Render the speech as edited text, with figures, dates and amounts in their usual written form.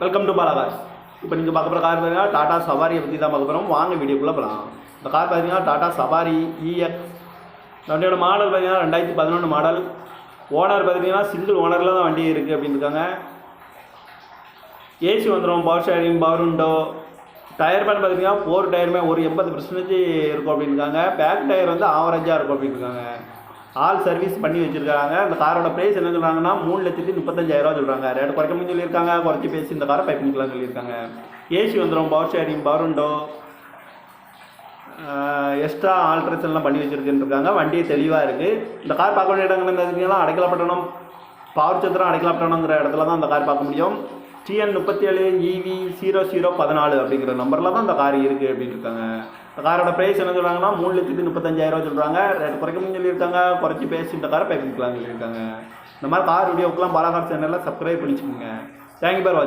Welcome to Bala cars. இப்போ நீங்கள் பார்க்க போகிற கார் பார்த்தீங்கன்னா டாடா சவாரியை பற்றி தான் பார்க்க போகிறோம். வாங்க வீடியோக்குள்ளே போகலாம். இந்த கார் பார்த்தீங்கன்னா டாடா சவாரி இஎக்ஸ். வண்டியோட மாடல் பார்த்தீங்கன்னா 2011 மாடல். ஓனர் பார்த்தீங்கன்னா சிங்கிள் ஓனரில் தான் வண்டி இருக்குது அப்படின்னு இருக்காங்க. ஏசி வந்துடும், power steering, power window. Tyre பேன் பார்த்தீங்கன்னா 4 டயருமே ஒரு 80% இருக்கும் அப்படின்னு இருக்காங்க. பேக் டயர் வந்து ஆவரேஜாக இருக்கும் அப்படின்னு இருக்காங்க. ஆல் சர்வீஸ் பண்ணி வச்சுருக்காங்க. இந்த காரோட ப்ரைஸ் என்ன சொல்கிறாங்கன்னா 3,35,000 சொல்கிறாங்க. ரேட் குறைக்கணும்னு சொல்லியிருக்காங்க. குறைச்சி பேசி இந்த காரை பைப் பண்ணிக்கலாம்னு சொல்லியிருக்காங்க. ஏசி வந்துடும், power steering, power window, extra ஆல்ட்ரேஷன்லாம் பண்ணி வச்சுருக்குன்னு இருக்காங்க. வண்டி தெளிவாக இருக்குது. இந்த கார் பார்க்க வேண்டிய இடங்கள் பார்த்தீங்கன்னா அடைக்கலப்பட்டணம், பாவர் சத்திரம் அடைக்கலப்பட்டணங்கிற இடத்துல தான் இந்த கார் பார்க்க முடியும். TN 37 EV 0014 அப்படிங்கிற நம்பரில் தான் இந்த கார் இருக்குது அப்படின்னு இருக்காங்க. இந்த காரோட ப்ரைஸ் என்ன சொல்கிறாங்கன்னா 3,35,000 சொல்கிறாங்க. ரேட் குறைக்கணும்னு சொல்லியிருக்காங்க. குறைச்சி பேசி இந்த காரை பைப் பண்ணிக்கலாம்னு சொல்லியிருக்காங்க. இந்த மாதிரி கார் வீடியோக்கெல்லாம் பாலா கார் சேனலில் சப்ஸ்கிரைப் பண்ணிச்சுக்கோங்க. தேங்க்யூ பார்.